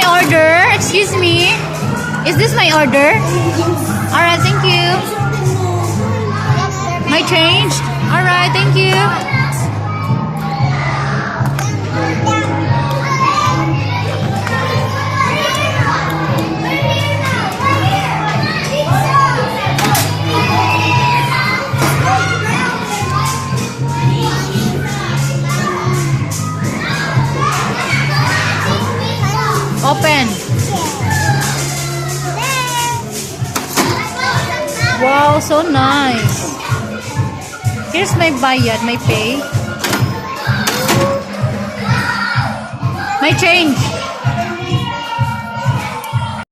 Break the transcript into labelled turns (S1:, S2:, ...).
S1: order? Excuse me. Is this my order? Alright, thank you. My change? Alright, thank you. Open. Wow, so nice. Here's my bayad, my pay. My change.